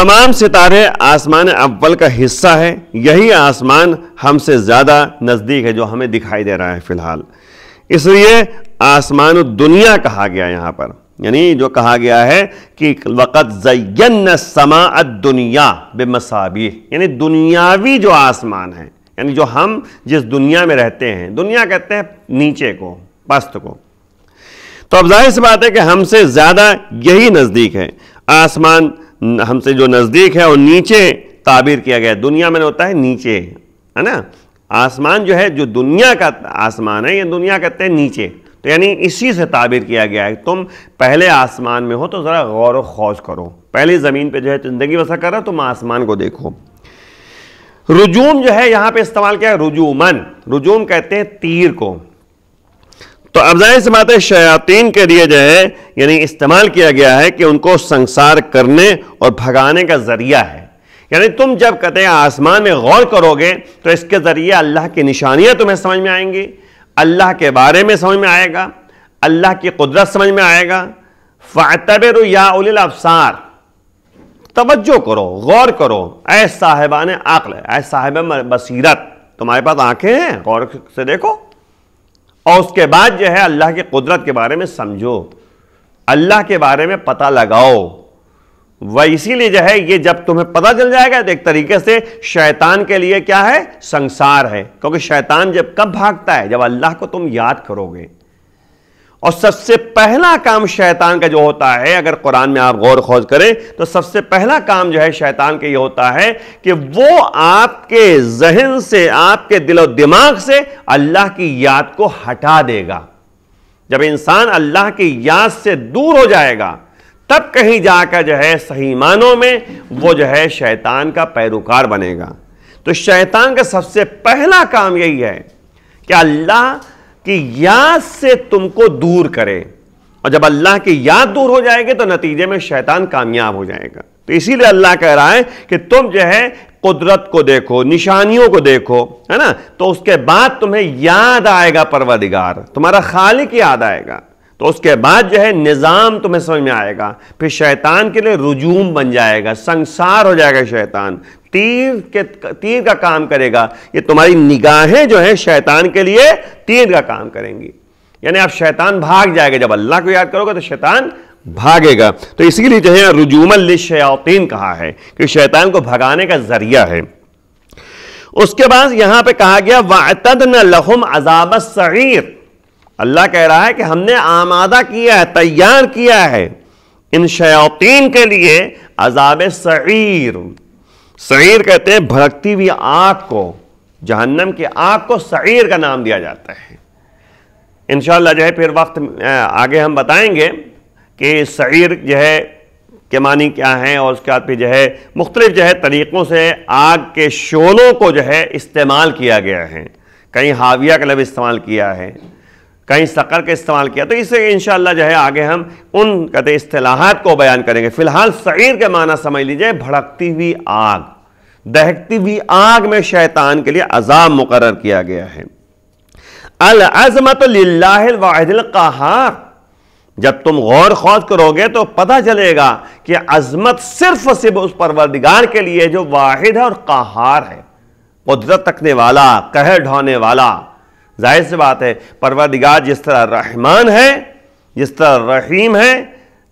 تمام ستارے آسمان اول کا حصہ ہے. یہی آسمان ہم سے زیادہ نزدیک ہے جو ہمیں دکھائی دے رہا ہے فی الحال. اس لیے آسمان الدنیا کہا گیا یہاں پر، یعنی جو کہا گیا ہے کہ وقت زینا السماء الدنیا بمصابیح، یعنی دنیاوی جو آسمان ہے، یعنی جو ہم جس دنیا میں رہتے ہیں، دنیا کہتے ہیں نیچے کو، پست کو. تو اب ظاہر سی بات ہے کہ ہم سے زیادہ یہی نزدیک ہے. آسمان ہم سے جو نزدیک ہے اور نیچے تعبیر کیا گیا ہے. دنیا میں ہوتا ہے نیچے، ہے نا. آسمان جو ہے جو دنیا کا آسمان ہے، یہ دنیا کہتے ہیں نیچے. تو یعنی اسی سے تعبیر کیا گیا ہے. تم پہلے آسمان میں ہو تو ذرا غور و خوض کرو. پہلی زمین پہ جو ہے زندگی بسر کر رہا ہو تم آسمان کو دیکھو. رجوم جو ہے یہاں پہ استعمال کیا ہے، رجومن. رجوم کہتے ہیں تیر کو. تو اب ظاہر سی بات ہے شیاطین کے لیے جو ہے یعنی استعمال کیا گیا ہے کہ ان کو سنسار کرنے اور بھگانے کا ذریعہ ہے. یعنی تم جب کہتے ہیں آسمان میں غور کرو گے تو اس کے ذریعے اللہ کی نشانیاں تمہیں سمجھ میں آئیں گی، اللہ کے بارے میں سمجھ میں آئے گا، اللہ کی قدرت سمجھ میں آئے گا. فَاعْتَبِرُوا يَا أُولِي الْأَبْصَارِ، توجہ کرو، غور کرو اے صاحبان عقل، اے صاحب بصیرت. تمہارے پاس آنکھیں ہیں، غور سے دیکھو. اور اس کے بعد جو ہے اللہ کی قدرت کے بارے میں سمجھو، اللہ کے بارے میں پتہ لگاؤ. وہ اسی لیے جو ہے یہ جب تمہیں پتہ چل جائے گا تو ایک طریقے سے شیطان کے لیے کیا ہے، سنسار ہے. کیونکہ شیطان جب کب بھاگتا ہے، جب اللہ کو تم یاد کرو گے. اور سب سے پہلا کام شیطان کا جو ہوتا ہے، اگر قرآن میں آپ غور و خوض کریں تو سب سے پہلا کام جو ہے شیطان کا یہ ہوتا ہے کہ وہ آپ کے ذہن سے، آپ کے دل و دماغ سے اللہ کی یاد کو ہٹا دے گا. جب انسان اللہ کی یاد سے دور ہو جائے گا تب کہیں جا کر جو ہے صحیح معنوں میں وہ جو ہے شیطان کا پیروکار بنے گا. تو شیطان کا سب سے پہلا کام یہی ہے کہ اللہ کی یاد سے تم کو دور کرے. اور جب اللہ کی یاد دور ہو جائے گی تو نتیجے میں شیطان کامیاب ہو جائے گا. تو اسی لیے اللہ کہہ رہا ہے کہ تم جو ہے قدرت کو دیکھو، نشانیوں کو دیکھو، ہے نا. تو اس کے بعد تمہیں یاد آئے گا پروردگار، تمہارا خالق یاد آئے گا. تو اس کے بعد جو ہے نظام تمہیں سمجھ میں آئے گا. پھر شیطان کے لیے رجوم بن جائے گا، سنسار ہو جائے گا. شیطان تیر کا کام کرے گا. یہ تمہاری نگاہیں جو ہیں شیطان کے لیے تیر کا کام کریں گی. یعنی اب شیطان بھاگ جائے گا. جب اللہ کو یاد کرو گے تو شیطان بھاگے گا. تو اسی لیے جو ہے رجوما للشیاطین کہا ہے کہ شیطان کو بھگانے کا ذریعہ ہے. اس کے بعد یہاں پہ کہا گیا وَاعْتَدْنَا لَهُمْ عَذَابَ السَّعِيرِ. اللہ کہہ رہا ہے کہ ہم نے آمادہ کیا ہے، تیار کیا ہے ان شیاطین کے لیے عذاب سعیر. سعیر کہتے ہیں بھڑکتی ہوئی آگ کو، جہنم کی آگ کو سعیر کا نام دیا جاتا ہے. انشاءاللہ جو ہے پھر وقت آگے ہم بتائیں گے کہ سعیر جو ہے کے معنی کیا ہیں، اور اس کے بعد پھر جو ہے مختلف جو ہے طریقوں سے آگ کے شعلوں کو جو ہے استعمال کیا گیا ہے. کہیں حاویہ کا لفظ استعمال کیا ہے، کہیں سقر کا استعمال کیا. تو اس سے انشاءاللہ جو ہے آگے ہم ان کہتے اصطلاحات کو بیان کریں گے. فی الحال سعیر کے معنی سمجھ لیجئے بھڑکتی ہوئی آگ، دہکتی ہوئی آگ میں شیطان کے لیے عذاب مقرر کیا گیا ہے. العظمت للہ الواحد القہار. جب تم غور خوض کرو گے تو پتہ چلے گا کہ عظمت صرف اور صرف اس پروردگار کے لیے جو واحد ہے اور قہار ہے، قدرت رکھنے والا، قہر ڈھونے والا. ظاہر سی بات ہے پروردگار جس طرح رحمان ہے، جس طرح رحیم ہے،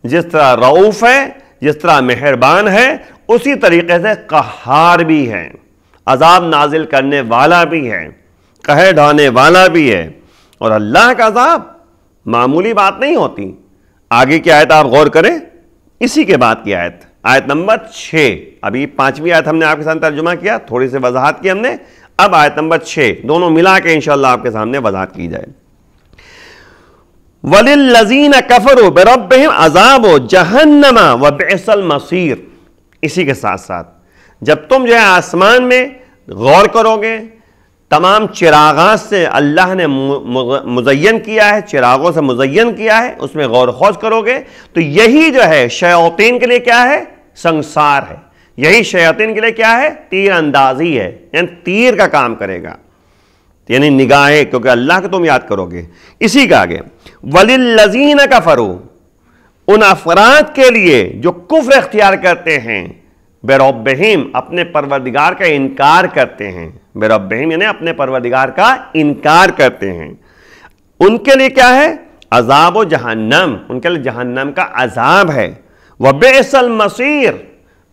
جس طرح رؤوف ہے، جس طرح مہربان ہے، اسی طریقے سے قہار بھی ہے، عذاب نازل کرنے والا بھی ہے، قہر ڈھانے والا بھی ہے. اور اللہ کا عذاب معمولی بات نہیں ہوتی. آگے کی آیت آپ غور کریں، اسی کے بعد کی آیت، آیت نمبر 6. ابھی 5ویں آیت ہم نے آپ کے ساتھ ترجمہ کیا، تھوڑی سی وضاحت کی ہم نے. اب آیت نمبر 6 دونوں ملا کے انشاءاللہ آپ کے سامنے وضاحت کی جائے. وَلِلَّذِينَ كَفَرُوا بِرَبِّهِمْ عَذَابُ جَهَنَّمَ وَبِئْسَ الْمَصِيرُ. اسی کے ساتھ ساتھ جب تم جو ہے آسمان میں غور کرو گے، تمام چراغات سے اللہ نے مزین کیا ہے، چراغوں سے مزین کیا ہے، اس میں غور و خوض کرو گے تو یہی جو ہے شیاطین کے لیے کیا ہے، سنسار ہے. یہی شیاطین کے لیے کیا ہے، تیر اندازی ہے، یعنی تیر کا کام کرے گا، یعنی نگاہیں، کیونکہ اللہ کو تم یاد کرو گے. اسی کا آگے وَلِلَّذِينَ كَفَرُوا، ان افراد کے لیے جو کفر اختیار کرتے ہیں، بربہم اپنے پروردگار کا انکار کرتے ہیں، بربہم یعنی اپنے پروردگار کا انکار کرتے ہیں، ان کے لیے کیا ہے؟ عذاب و جہنم، ان کے لیے جہنم کا عذاب ہے، وبئس المصیر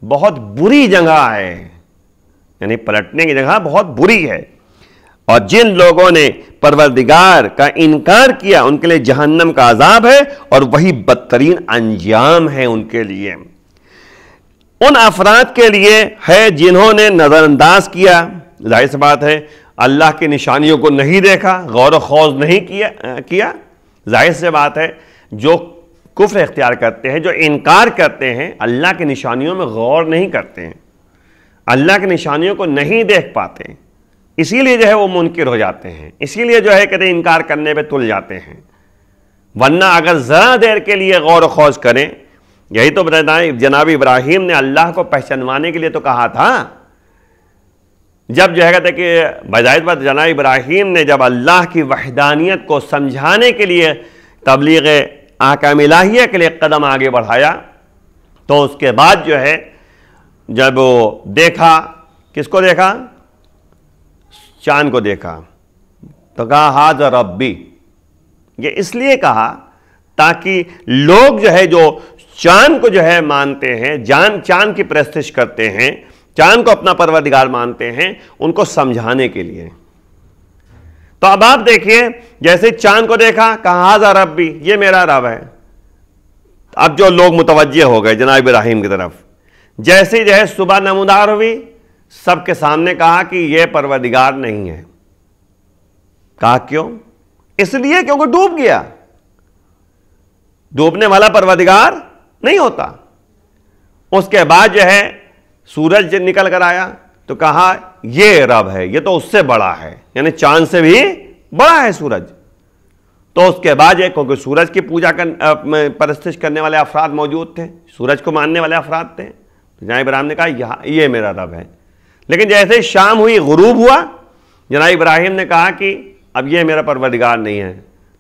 بہت بری جگہ ہے، یعنی پلٹنے کی جگہ بہت بری ہے۔ اور جن لوگوں نے پروردگار کا انکار کیا ان کے لیے جہنم کا عذاب ہے اور وہی بدترین انجام ہے ان کے لیے۔ ان افراد کے لیے ہے جنہوں نے نظر انداز کیا، ظاہر سی بات ہے اللہ کی نشانیوں کو نہیں دیکھا، غور و خوض نہیں کیا، ظاہر سی بات ہے جو کفر اختیار کرتے ہیں، جو انکار کرتے ہیں، اللہ کی نشانیوں میں غور نہیں کرتے ہیں، اللہ کی نشانیوں کو نہیں دیکھ پاتے، اسی لیے جو ہے وہ منکر ہو جاتے ہیں، اسی لیے جو ہے کہتے ہیں انکار کرنے پہ تل جاتے ہیں۔ ورنہ اگر ذرا دیر کے لیے غور و خوض کریں، یہی تو بتائیں جناب ابراہیم نے اللہ کو پہچانوانے کے لیے تو کہا تھا، جب جو ہے کہتے کہ بظاہر بات جناب ابراہیم نے جب اللہ کی وحدانیت کو سمجھانے کے لیے تبلیغ احکام الہیہ کے لیے قدم آگے بڑھایا، تو اس کے بعد جو ہے جب وہ دیکھا، کس کو دیکھا؟ چاند کو دیکھا، تو کہا ھذا ربی، یہ اس لیے کہا تاکہ لوگ جو ہے جو چاند کو جو ہے مانتے ہیں، چاند کی پرستش کرتے ہیں، چاند کو اپنا پروردگار مانتے ہیں، ان کو سمجھانے کے لیے۔ تو اب آپ دیکھیے جیسے چاند کو دیکھا کہا ھذا ربی، یہ میرا رب ہے، اب جو لوگ متوجہ ہو گئے جناب ابراہیم کی طرف، جیسے جو ہے صبح نمودار ہوئی، سب کے سامنے کہا کہ یہ پروردگار نہیں ہے۔ کہا کیوں؟ اس لیے کیونکہ ڈوب گیا، ڈوبنے والا پروردگار نہیں ہوتا۔ اس کے بعد جو ہے سورج نکل کر آیا تو کہا یہ رب ہے، یہ تو اس سے بڑا ہے، یعنی چاند سے بھی بڑا ہے سورج۔ تو اس کے بعد کیونکہ سورج کی پوجا پرستش کرنے والے افراد موجود تھے، سورج کو ماننے والے افراد تھے، تو جناب ابراہیم نے کہا یہ میرا رب ہے۔ لیکن جیسے شام ہوئی، غروب ہوا، جناب ابراہیم نے کہا کہ اب یہ میرا پروردگار نہیں ہے،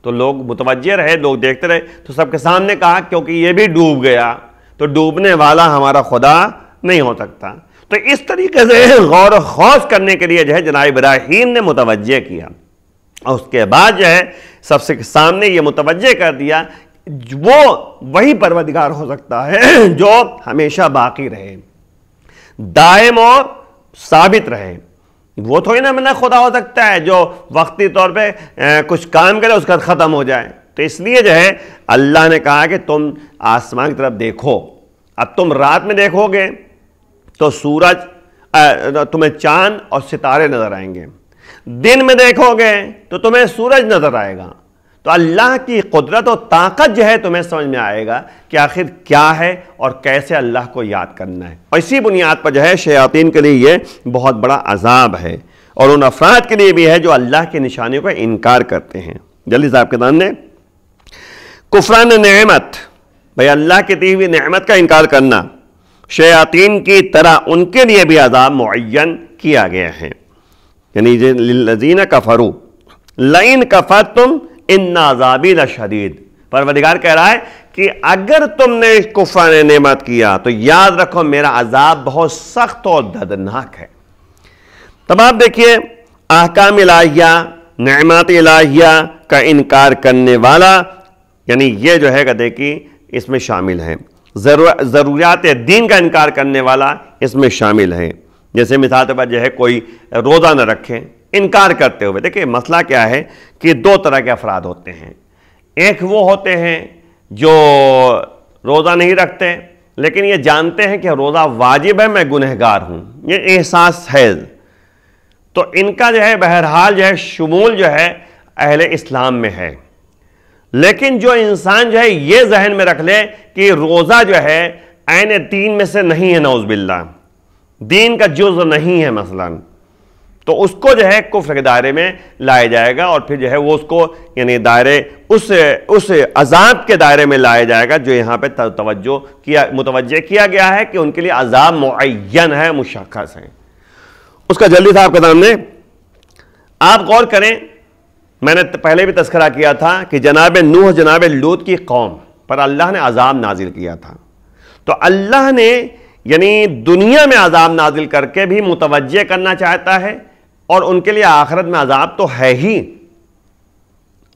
تو لوگ متوجہ رہے، لوگ دیکھتے رہے، تو سب کے سامنے کہا کیونکہ یہ بھی ڈوب گیا تو ڈوبنے والا ہمارا خدا نہیں ہو سکتا۔ تو اس طریقے سے غور و خوض کرنے کے لیے جو ہے جناب ابراہیم نے متوجہ کیا، اور اس کے بعد جو ہے سب سے سامنے یہ متوجہ کر دیا وہ وہی پروردگار ہو سکتا ہے جو ہمیشہ باقی رہے، دائم اور ثابت رہے۔ وہ تھوڑی نا میں خدا ہو سکتا ہے جو وقتی طور پہ کچھ کام کرے اس کا ختم ہو جائے۔ تو اس لیے جو ہے اللہ نے کہا کہ تم آسمان کی طرف دیکھو، اب تم رات میں دیکھو گے تو سورج تمہیں چاند اور ستارے نظر آئیں گے، دن میں دیکھو گے تو تمہیں سورج نظر آئے گا۔ تو اللہ کی قدرت و طاقت جو ہے تمہیں سمجھ میں آئے گا کہ آخر کیا ہے اور کیسے اللہ کو یاد کرنا ہے۔ اور اسی بنیاد پر جو ہے شیاطین کے لیے یہ بہت بڑا عذاب ہے، اور ان افراد کے لیے بھی ہے جو اللہ کی نشانیوں کا انکار کرتے ہیں۔ جلدی صاحب کے دان نے کفران نعمت، بھئی اللہ کی دی ہوئی نعمت کا انکار کرنا، شیاطین کی طرح ان کے لیے بھی عذاب معین کیا گیا ہے۔ یعنی للذین کفروا لئن کفرتم ان عذابی لشدید، پروردگار کہہ رہا ہے کہ اگر تم نے کفران نعمت کیا تو یاد رکھو میرا عذاب بہت سخت اور دردناک ہے۔ تب آپ دیکھیے احکام الہیہ، نعمات الہیہ کا انکار کرنے والا، یعنی یہ جو ہے کہ دیکھیے اس میں شامل ہے، ضروریات دین کا انکار کرنے والا اس میں شامل ہے۔ جیسے مثال پر جو ہے کوئی روزہ نہ رکھے، انکار کرتے ہوئے، دیکھیں مسئلہ کیا ہے کہ دو طرح کے افراد ہوتے ہیں، ایک وہ ہوتے ہیں جو روزہ نہیں رکھتے لیکن یہ جانتے ہیں کہ روزہ واجب ہے، میں گنہگار ہوں، یہ احساس ہے، تو ان کا جو ہے بہرحال جو ہے شمول جو ہے اہل اسلام میں ہے۔ لیکن جو انسان جو ہے یہ ذہن میں رکھ لے کہ روزہ جو ہے عین دین میں سے نہیں ہے، نعوذ باللہ دین کا جزء نہیں ہے مثلا، تو اس کو جو ہے کفر کے دائرے میں لایا جائے گا، اور پھر جو ہے وہ اس کو یعنی دائرے اس عذاب کے دائرے میں لایا جائے گا جو یہاں پہ متوجہ کیا گیا ہے کہ ان کے لیے عذاب معین ہے، مشخص ہے۔ اس کا جلدی صاحب کے سامنے آپ غور کریں، میں نے پہلے بھی تذکرہ کیا تھا کہ جناب نوح جناب لوط کی قوم پر اللہ نے عذاب نازل کیا تھا، تو اللہ نے یعنی دنیا میں عذاب نازل کر کے بھی متوجہ کرنا چاہتا ہے، اور ان کے لیے آخرت میں عذاب تو ہے ہی۔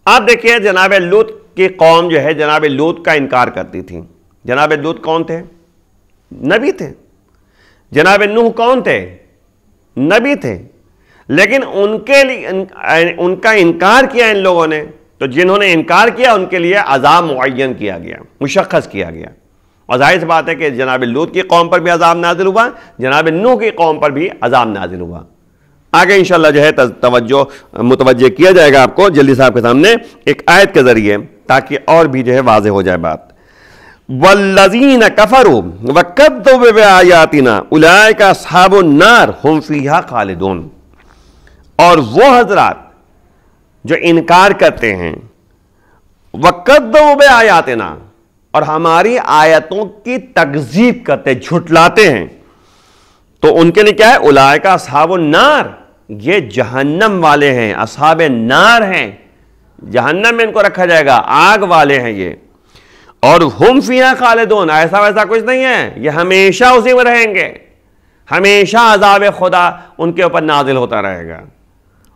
آپ دیکھیے جناب لوط کی قوم جو ہے جناب لوط کا انکار کرتی تھی۔ جناب لوط کون تھے؟ نبی تھے۔ جناب نوح کون تھے؟ نبی تھے۔ لیکن ان کے لیے ان کا انکار کیا ان لوگوں نے، تو جنہوں نے انکار کیا ان کے لیے عذاب معین کیا گیا، مشخص کیا گیا۔ اور ظاہر سی بات ہے کہ جناب لوط کی قوم پر بھی عذاب نازل ہوا، جناب نوح کی قوم پر بھی عذاب نازل ہوا۔ آگے انشاءاللہ جو ہے متوجہ کیا جائے گا آپ کو جلدی صاحب کے سامنے ایک آیت کے ذریعے، تاکہ اور بھی جو ہے واضح ہو جائے بات۔ وَالَّذِينَ كَفَرُوا وَكَذَّبُوا بِآيَاتِنَا أُولَٰئِكَ أَصْحَابُ النَّارِ هُمْ فِيهَا خَالِدُونَ۔ اور وہ حضرات جو انکار کرتے ہیں وَكَذَّبُوا بِآيَاتِنَا، اور ہماری آیتوں کی تکذیب کرتے، جھٹلاتے ہیں، تو ان کے لیے کیا ہے؟ اولئک اصحاب النار، یہ جہنم والے ہیں، اصحاب نار ہیں، جہنم میں ان کو رکھا جائے گا، آگ والے ہیں یہ۔ اور ہم فیہا خالدون، ایسا ویسا کچھ نہیں ہے، یہ ہمیشہ اسی میں رہیں گے، ہمیشہ عذاب خدا ان کے اوپر نازل ہوتا رہے گا۔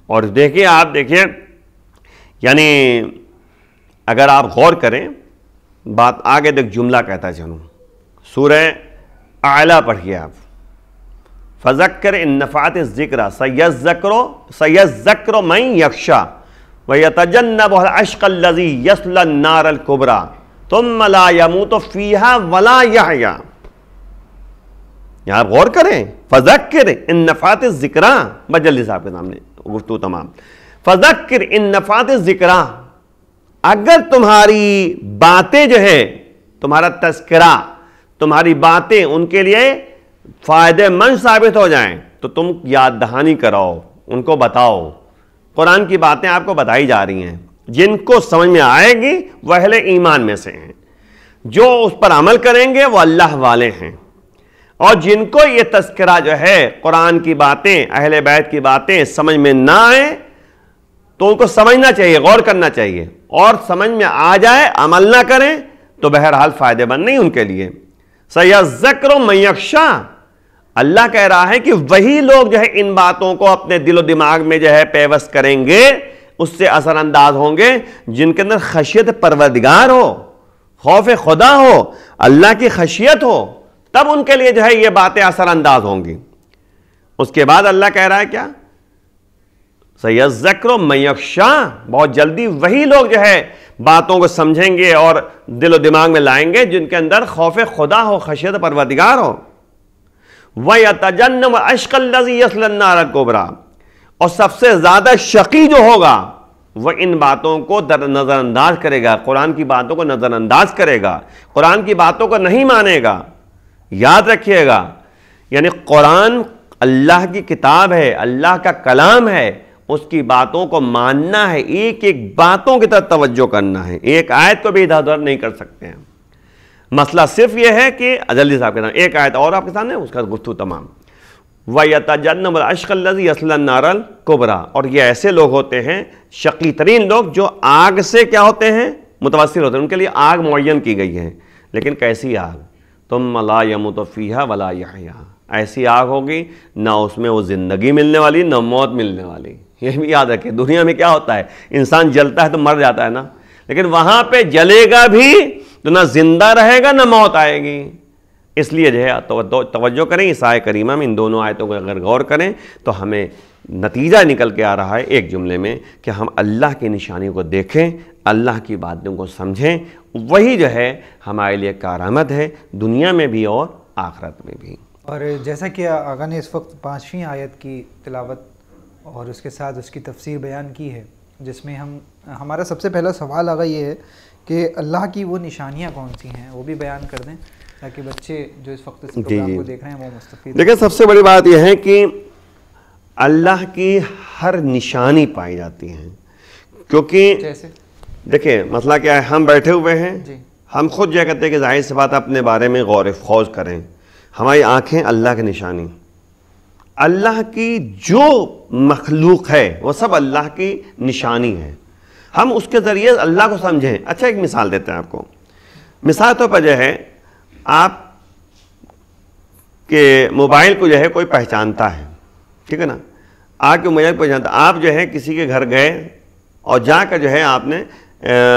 اور دیکھیے آپ دیکھیے، یعنی اگر آپ غور کریں بات آگے دیکھ جملہ کہتا ہے، چلو سورہ اعلیٰ پڑھیے آپ، فذکر ان نفعت الذکر سیذکر من یخشی ویتجنبها الاشقی الذی یصلی النار الکبری ثم لا يموت فیہا ولا یحییٰ۔ یہاں آپ غور کریں، فذکر ان نفعت الذکر، بس جلدی صاحب کے سامنے گفتگو تمام۔ فذکر ان نفعت الذکر، اگر تمہاری باتیں جو ہے، تمہارا تذکرہ، تمہاری باتیں ان کے لیے فائدہ مند ثابت ہو جائیں تو تم یاد دہانی کراؤ، ان کو بتاؤ۔ قرآن کی باتیں آپ کو بتائی جا رہی ہیں، جن کو سمجھ میں آئے گی وہ اہل ایمان میں سے ہیں، جو اس پر عمل کریں گے وہ اللہ والے ہیں۔ اور جن کو یہ تذکرہ جو ہے قرآن کی باتیں، اہل بیت کی باتیں سمجھ میں نہ آئیں تو ان کو سمجھنا چاہیے، غور کرنا چاہیے، اور سمجھ میں آ جائے عمل نہ کریں تو بہرحال فائدے مند نہیں ان کے لیے۔ سیذکر من یخشی، اللہ کہہ رہا ہے کہ وہی لوگ جو ہے ان باتوں کو اپنے دل و دماغ میں جو ہے پیوست کریں گے، اس سے اثر انداز ہوں گے، جن کے اندر خشیت پروردگار ہو، خوف خدا ہو، اللہ کی خشیت ہو، تب ان کے لیے جو ہے یہ باتیں اثر انداز ہوں گی۔ اس کے بعد اللہ کہہ رہا ہے کیا؟ سیذکر من یخشی، بہت جلدی وہی لوگ جو ہے باتوں کو سمجھیں گے اور دل و دماغ میں لائیں گے جن کے اندر خوف خدا ہو، خشیت پروردگار ہو۔ وَيَتَجَنَّبُ الْأَشْقَى الَّذِي يَصْلَى النَّارَ الْكُبْرَى، اور سب سے زیادہ شقی جو ہوگا وہ ان باتوں کو نظر انداز کرے گا، قرآن کی باتوں کو نظر انداز کرے گا، قرآن کی باتوں کو نہیں مانے گا۔ یاد رکھیے گا، یعنی قرآن اللہ کی کتاب ہے، اللہ کا کلام ہے، اس کی باتوں کو ماننا ہے، ایک ایک باتوں کی طرف توجہ کرنا ہے، ایک آیت کو بھی ادھر ادھر نہیں کر سکتے ہیں۔ مسئلہ صرف یہ ہے کہ جلدی صاحب کے سامنے ایک آیت اور آپ کے سامنے، اس کا گفتگو تمام۔ وَيَتَجَنَّبُ الْأَشْقَى الَّذِي يَصْلَى النَّارَ الْكُبْرَى، اور یہ ایسے لوگ ہوتے ہیں شقی ترین لوگ جو آگ سے کیا ہوتے ہیں؟ متوسل ہوتے ہیں، ان کے لیے آگ معین کی گئی ہے، لیکن کیسی آگ؟ ثُمَّ لَا يَمُوتُ فِيهَا وَلَا يَحْيَىٰ، ایسی آگ ہوگی نہ اس میں وہ زندگی ملنے والی نہ موت ملنے والی۔ یہ بھی یاد رکھیں، دنیا میں کیا ہوتا ہے، انسان جلتا ہے تو مر جاتا ہے نا، لیکن وہاں پہ جلے گا بھی تو نہ زندہ رہے گا نہ موت آئے گی۔ اس لیے جو ہے توجہ کریں اس آیت کریمہ میں، ان دونوں آیتوں کو اگر غور کریں تو ہمیں نتیجہ نکل کے آ رہا ہے ایک جملے میں کہ ہم اللہ کی نشانیوں کو دیکھیں، اللہ کی باتوں کو سمجھیں، وہی جو ہے ہمارے لیے کارآمد ہے، دنیا میں بھی اور آخرت میں بھی۔ اور جیسا کہ آقا نے اس وقت 5ویں آیت کی تلاوت اور اس کے ساتھ اس کی تفسیر بیان کی ہے، جس میں ہمارا سب سے پہلا سوال آگا یہ ہے کہ اللہ کی وہ نشانیاں کون سی ہیں، وہ بھی بیان کر دیں تاکہ بچے جو اس وقت اس پروگرام کو دیکھ رہے ہیں وہ مستفید۔ دیکھیں سب سے بڑی بات یہ ہے کہ اللہ کی ہر نشانی پائی جاتی ہے، کیونکہ جیسے دیکھیں مسئلہ کیا ہے، ہم بیٹھے ہوئے ہیں، ہم خود یہ کہتے ہیں کہ ظاہر سی بات اپنے بارے میں غور و خوض کریں، ہماری آنکھیں اللہ کی نشانی، اللہ کی جو مخلوق ہے وہ سب اللہ کی نشانی ہے، ہم اس کے ذریعے اللہ کو سمجھیں۔ اچھا ایک مثال دیتے ہیں آپ کو، مثال طور پر جو ہے آپ کہ موبائل کو جو ہے کوئی پہچانتا ہے، ٹھیک ہے نا، آپ کے موبائل پہچانتا، آپ جو ہے کسی کے گھر گئے اور جا کر جو ہے آپ نے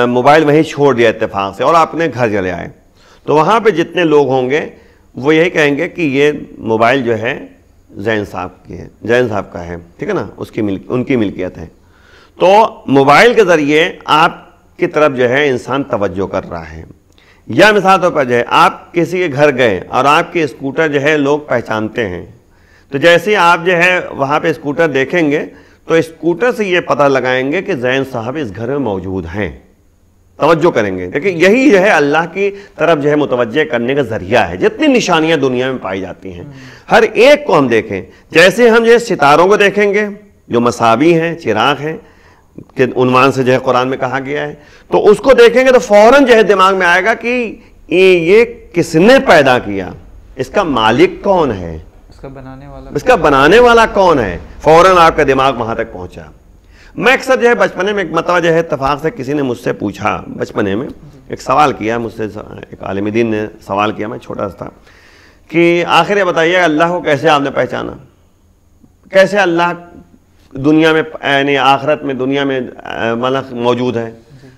موبائل وہیں چھوڑ دیا اتفاق سے اور آپ اپنے گھر چلے آئے، تو وہاں پہ جتنے لوگ ہوں گے وہ یہی کہیں گے کہ یہ موبائل جو ہے زین صاحب کی ہے، زین صاحب کا ہے، ٹھیک ہے نا، ان کی ملکیت ہے۔ تو موبائل کے ذریعے آپ کی طرف جو ہے انسان توجہ کر رہا ہے۔ یا مثال طور پر جو ہے آپ کسی کے گھر گئے اور آپ کے اسکوٹر جو ہے لوگ پہچانتے ہیں، تو جیسے ہی آپ جو ہے وہاں پہ اسکوٹر دیکھیں گے تو اسکوٹر سے یہ پتہ لگائیں گے کہ زین صاحب اس گھر میں موجود ہیں، توجہ کریں گے۔ لیکن یہی جو ہے اللہ کی طرف جو ہے متوجہ کرنے کا ذریعہ ہے۔ جتنی نشانیاں دنیا میں پائی جاتی ہیں ہر ایک کو ہم دیکھیں، جیسے ہم جو ہے ستاروں کو دیکھیں گے جو مصابیح ہیں، چراغ ہیں کہ عنوان سے جو ہے قرآن میں کہا گیا ہے، تو اس کو دیکھیں گے تو فوراً جو ہے دماغ میں آئے گا کہ یہ کس نے پیدا کیا، اس کا مالک کون ہے، اس کا بنانے والا کون ہے، فوراً آپ کا دماغ وہاں تک پہنچا۔ میں اکثر جو ہے بچپنے میں ایک مرتبہ جو ہے اتفاق سے کسی نے مجھ سے پوچھا، بچپنے میں ایک سوال کیا مجھ سے، ایک عالم دین نے سوال کیا، میں چھوٹا سا تھا، کہ آخر یہ بتائیے اللہ کو کیسے آپ نے پہچانا، کیسے اللہ دنیا میں یعنی آخرت میں دنیا میں موجود ہے؟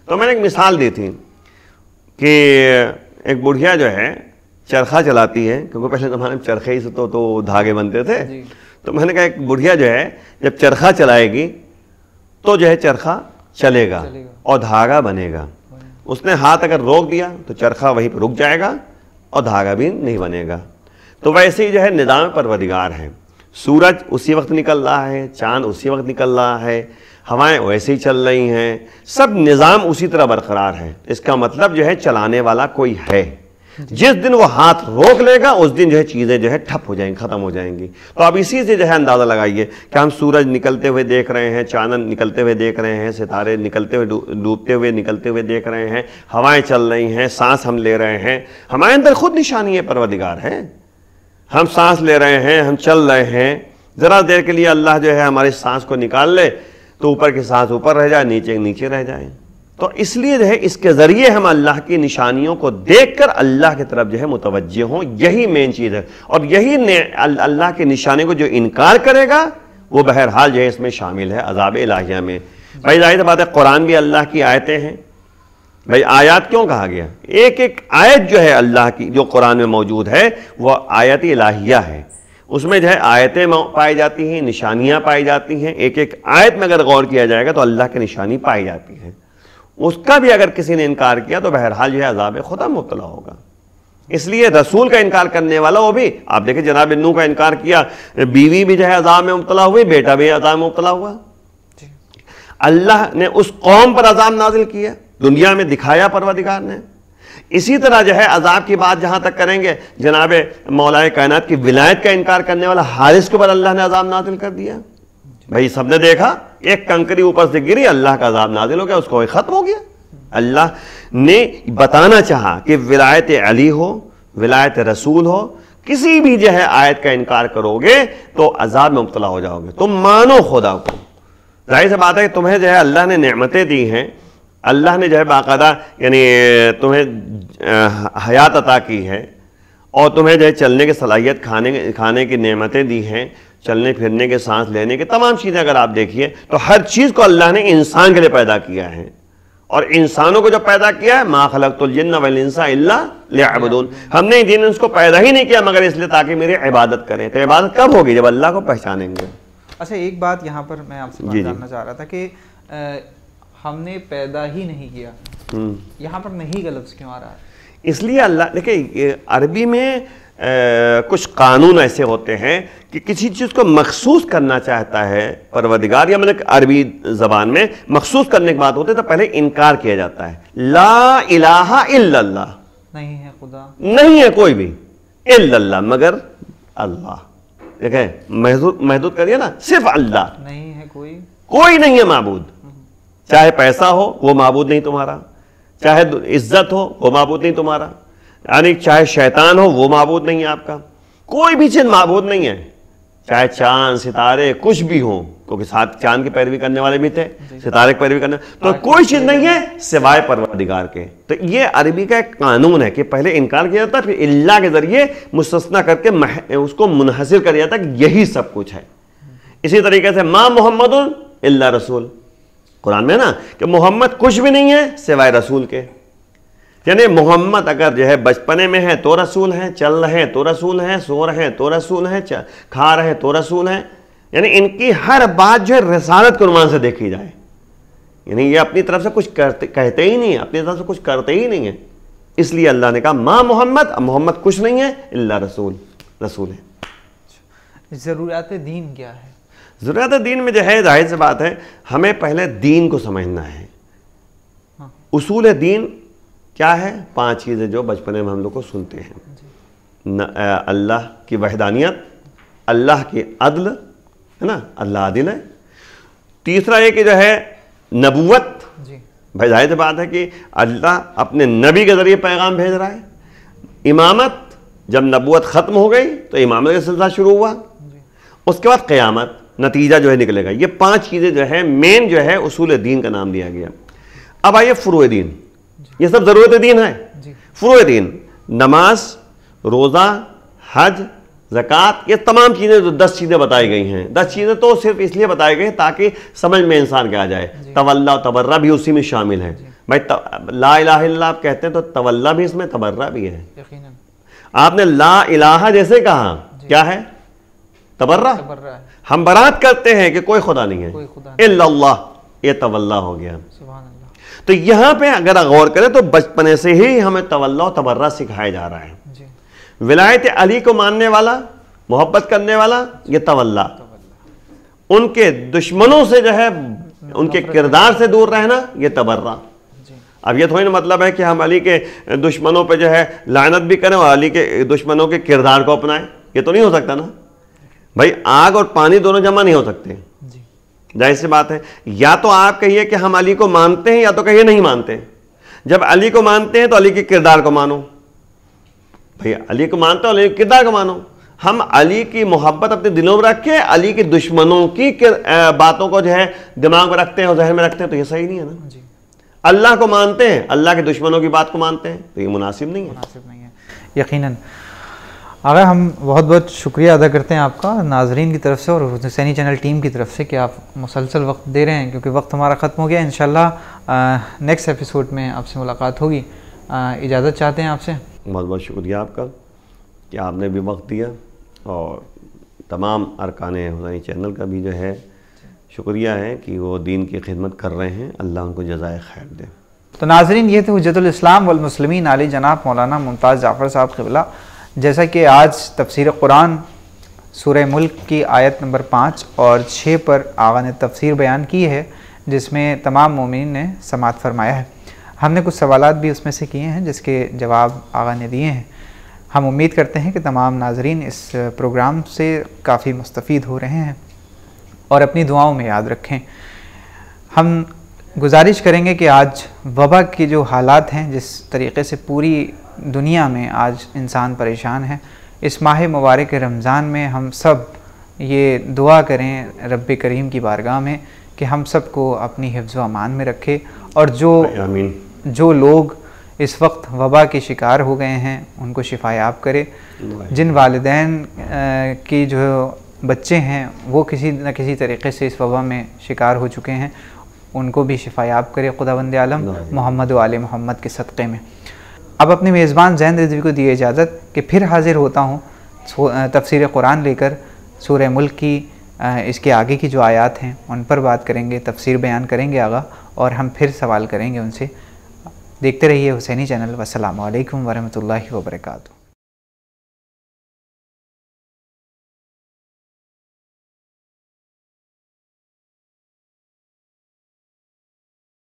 تو میں نے ایک مثال دی تھی کہ ایک بڑھیا جو ہے چرخہ چلاتی ہے، کیونکہ پہلے زمانے میں چرخے ہی سے تو دھاگے بنتے تھے، تو میں نے کہا ایک بڑھیا جو ہے جب چرخہ چلائے گی تو جو ہے چرخہ چلے گا اور دھاگا بنے گا، اس نے ہاتھ اگر روک دیا تو چرخہ وہیں پہ رک جائے گا اور دھاگا بھی نہیں بنے گا۔ تو ویسے ہی جو ہے نظام پروردگار ہے، سورج اسی وقت نکل رہا ہے، چاند اسی وقت نکل رہا ہے، ہوائیں ویسے ہی چل رہی ہیں، سب نظام اسی طرح برقرار ہے۔ اس کا مطلب جو ہے چلانے والا کوئی ہے، جس دن وہ ہاتھ روک لے گا اس دن جو ہے چیزیں جو ہے ٹھپ ہو جائیں گی، ختم ہو جائیں گی۔ تو آپ اسی سے جو ہے اندازہ لگائیے کہ ہم سورج نکلتے ہوئے دیکھ رہے ہیں، چاند نکلتے ہوئے دیکھ رہے ہیں، ستارے نکلتے ہوئے ڈوبتے ہوئے نکلتے ہوئے دیکھ رہے ہیں، ہوائیں چل رہی ہیں، سانس ہم لے رہے ہیں، ہمارے اندر خود نشانی پروردگار ہے، ہم سانس لے رہے ہیں، ہم چل رہے ہیں، ذرا دیر کے لیے اللہ جو ہے ہماری سانس کو نکال لے تو اوپر کی سانس اوپر رہ جائے، نیچے رہ جائے۔ تو اس لیے جو ہے اس کے ذریعے ہم اللہ کی نشانیوں کو دیکھ کر اللہ کی طرف جو ہے متوجہ ہوں، یہی مین چیز ہے۔ اور یہی اللہ کی نشانی کو جو انکار کرے گا وہ بہرحال جو ہے اس میں شامل ہے عذاب الہیہ میں۔ بھائی ظاہر بات ہے قرآن بھی اللہ کی آیتیں ہیں، بھائی آیات کیوں کہا گیا؟ ایک ایک آیت جو ہے اللہ کی جو قرآن میں موجود ہے وہ آیت الہیہ ہے، اس میں جو ہے آیتیں پائی جاتی ہیں، نشانیاں پائی جاتی ہیں، ایک ایک آیت میں اگر غور کیا جائے گا تو اللہ کی نشانی پائی جاتی ہے۔ اس کا بھی اگر کسی نے انکار کیا تو بہرحال جو ہے عذاب خدا مبتلا ہوگا۔ اس لیے رسول کا انکار کرنے والا وہ بھی، آپ دیکھیں جناب نوح کا انکار کیا، بیوی بھی جو ہے عذاب میں مبتلا ہوئی، بیٹا بھی عذاب میں مبتلا ہوا۔ اللہ نے اس قوم پر عذاب نازل کیا، دنیا میں دکھایا پروردگار نے۔ اسی طرح جو ہے عذاب کی بات جہاں تک کریں گے، جناب مولا کائنات کی ولایت کا انکار کرنے والا حارث کے اوپر اللہ نے عذاب نازل کر دیا۔ بھائی سب نے دیکھا ایک کنکری اوپر سے گری، اللہ کا عذاب نازل ہو گیا، اس کو ختم ہو گیا۔ اللہ نے بتانا چاہا کہ ولایت علی ہو، ولایت رسول ہو، کسی بھی جو ہے آیت کا انکار کرو گے تو عذاب میں مبتلا ہو جاؤ گے۔ تم مانو خدا کو، ظاہر سی بات ہے کہ تمہیں جو ہے اللہ نے نعمتیں دی ہیں، اللہ نے جو ہے باقاعدہ یعنی تمہیں حیات عطا کی ہے اور تمہیں جو ہے چلنے کی صلاحیت، کھانے کی نعمتیں دی ہیں، چلنے پھرنے کے، سانس لینے کے، تمام چیزیں اگر آپ دیکھیے تو ہر چیز کو اللہ نے انسان کے لیے پیدا کیا ہے۔ اور انسانوں کو جو پیدا کیا ہے، ما خلقت الجن والانس الا لیعبدون، ہم نے جن انس کو پیدا ہی نہیں کیا مگر اس لیے تاکہ میری عبادت کریں۔ تو عبادت کب ہوگی؟ جب اللہ کو پہچانیں گے۔ اچھا ایک بات یہاں پر میں آپ سے جاننا چاہ رہا تھا کہ ہم نے پیدا ہی نہیں کیا، یہاں پر نہیں کا لفظ کیوں آ رہا ہے؟ اس لیے اللہ دیکھیں عربی میں کچھ قانون ایسے ہوتے ہیں کہ کسی چیز کو مخصوص کرنا چاہتا ہے پروردگار، یا مطلب عربی زبان میں مخصوص کرنے کی بات ہوتی ہے تو پہلے انکار کیا جاتا ہے۔ لا الہ الا اللہ، نہیں ہے خدا، نہیں ہے کوئی بھی، الا اللہ، مگر اللہ۔ دیکھیں محدود کریے نا، صرف اللہ، نہیں ہے کوئی نہیں ہے معبود، چاہے پیسہ ہو وہ معبود نہیں تمہارا، چاہے عزت ہو وہ معبود نہیں تمہارا، یعنی چاہے شیطان ہو وہ معبود نہیں ہے آپ کا، کوئی بھی چیز معبود نہیں ہے، چاہے چاند ستارے کچھ بھی ہوں، کیونکہ ساتھ چاند کی پیروی کرنے والے بھی تھے، ستارے کی پیروی کرنے، تو کوئی چیز نہیں ہے سوائے پروردگار کے۔ تو یہ عربی کا ایک قانون ہے کہ پہلے انکار کیا جاتا ہے، پھر اللہ کے ذریعے مستثنیٰ کر کے اس کو منحصر کر جاتا ہے کہ یہی سب کچھ ہے۔ اسی طریقے سے ما محمد الا رسول، قرآن میں نا کہ محمد کچھ بھی نہیں ہے سوائے رسول کے، یعنی محمد اگر جو ہے بچپنے میں ہے تو رسول ہیں، چل رہے ہیں تو رسول ہیں، سو رہے ہیں تو رسول ہیں، کھا رہے ہیں تو رسول ہیں، یعنی ان کی ہر بات جو ہے رسالت کے عنوان سے دیکھی جائے، یعنی یہ اپنی طرف سے کچھ کہتے ہی نہیں ہیں، اپنی طرف سے کچھ کرتے ہی نہیں ہیں، اس لیے اللہ نے کہا ما محمد، محمد کچھ نہیں ہے الا رسول، رسول ہے۔ ضروریات دین کیا ہے؟ ضروریات دین میں جو ہے ظاہر سی بات ہے ہمیں پہلے دین کو سمجھنا ہے۔ اصول دین کیا ہے؟ 5 چیزیں جو بچپنے میں ہم لوگ کو سنتے ہیں، اللہ کی وحدانیت، اللہ کی عدل ہے نا، اللہ عادل ہے۔ تیسرا یہ کہ جو ہے نبوت، بھائی ظاہر سی بات ہے کہ اللہ اپنے نبی کے ذریعے پیغام بھیج رہا ہے۔ امامت، جب نبوت ختم ہو گئی تو امامت کا سلسلہ شروع ہوا، اس کے بعد قیامت، نتیجہ جو ہے نکلے گا۔ یہ 5 چیزیں جو ہے مین جو ہے اصول دین کا نام دیا گیا۔ اب آئیے فروع دین، یہ سب ضرورت دین ہے۔ فروع دین نماز، روزہ، حج، زکوٰۃ، یہ تمام چیزیں جو 10 چیزیں بتائی گئی ہیں، 10 چیزیں تو صرف اس لیے بتائی گئی ہیں تاکہ سمجھ میں انسان کے آ جائے۔ تولا و تبرہ بھی اسی میں شامل ہے۔ بھائی لا الہ الا اللہ آپ کہتے ہیں تو تولا بھی اس میں، تبرہ بھی ہے۔ آپ نے لا الہ جیسے کہا، کیا ہے؟ تبرہ۔ ہم برات کرتے ہیں کہ کوئی خدا نہیں ہے الا اللہ، یہ تولا ہو گیا۔ تو یہاں پہ اگر غور کریں تو بچپنے سے ہی ہمیں تولا و تبرہ سکھایا جا رہا ہے۔ ولایت علی کو ماننے والا، محبت کرنے والا، یہ تولا۔ ان کے دشمنوں سے جو ہے ان کے کردار سے دور رہنا، یہ تبرہ۔ اب یہ تھوڑی نا مطلب ہے کہ ہم علی کے دشمنوں پہ جو ہے لعنت بھی کریں اور علی کے دشمنوں کے کردار کو اپنائیں، یہ تو نہیں ہو سکتا نا بھائی، آگ اور پانی دونوں جمع نہیں ہو سکتے، ظاہر سی بات ہے۔ یا تو آپ کہیے کہ ہم علی کو مانتے ہیں یا تو کہیے نہیں مانتے۔ جب علی کو مانتے ہیں تو علی کے کردار کو مانو، بھئی علی کو مانتے ہو علی کے کردار کو مانو۔ ہم علی کی محبت اپنے دلوں میں رکھ کے علی کے دشمنوں کی باتوں کو جو ہے دماغ میں رکھتے ہیں اور ذہن میں رکھتے ہیں، تو یہ صحیح نہیں ہے نا۔ اللہ کو مانتے ہیں، اللہ کے دشمنوں کی بات کو مانتے ہیں، تو یہ مناسب نہیں ہے۔ یقیناً آغا ہم بہت بہت شکریہ ادا کرتے ہیں آپ کا ناظرین کی طرف سے اور حسینی چینل ٹیم کی طرف سے کہ آپ مسلسل وقت دے رہے ہیں، کیونکہ وقت ہمارا ختم ہو گیا۔ انشاءاللہ نیکسٹ ایپیسوڈ میں آپ سے ملاقات ہوگی۔ اجازت چاہتے ہیں آپ سے۔ بہت بہت شکریہ آپ کا کہ آپ نے بھی وقت دیا، اور تمام ارکان حسینی چینل کا بھی جو ہے شکریہ ہے کہ وہ دین کی خدمت کر رہے ہیں، اللہ ان کو جزائے خیر دے۔ تو ناظرین یہ تھے حجت الاسلام والمسلمین علی جناب مولانا ممتاز جعفر صاحب قبلہ، جیسا کہ آج تفسیر قرآن سورہ ملک کی آیت نمبر 5 اور 6 پر آغا نے تفسیر بیان کی ہے، جس میں تمام مومنین نے سماعت فرمایا ہے۔ ہم نے کچھ سوالات بھی اس میں سے کیے ہیں جس کے جواب آغا نے دیے ہیں۔ ہم امید کرتے ہیں کہ تمام ناظرین اس پروگرام سے کافی مستفید ہو رہے ہیں اور اپنی دعاؤں میں یاد رکھیں۔ ہم گزارش کریں گے کہ آج وبا کے جو حالات ہیں، جس طریقے سے پوری دنیا میں آج انسان پریشان ہے، اس ماہ مبارک رمضان میں ہم سب یہ دعا کریں رب کریم کی بارگاہ میں کہ ہم سب کو اپنی حفظ و امان میں رکھے، اور جو لوگ اس وقت وبا کے شکار ہو گئے ہیں ان کو شفا یاب کرے۔ جن والدین کی جو بچے ہیں وہ کسی نہ کسی طریقے سے اس وبا میں شکار ہو چکے ہیں، ان کو بھی شفا یاب کرے خداوند عالم محمد و آل محمد کے صدقے میں۔ اب اپنے میزبان زین رضوی کو دیے اجازت کہ پھر حاضر ہوتا ہوں تفسیر قرآن لے کر، سورہ ملک کی اس کے آگے کی جو آیات ہیں ان پر بات کریں گے، تفسیر بیان کریں گے آغا، اور ہم پھر سوال کریں گے ان سے۔ دیکھتے رہیے حسینی چینل۔ والسلام علیکم ورحمۃ اللہ وبرکاتہ۔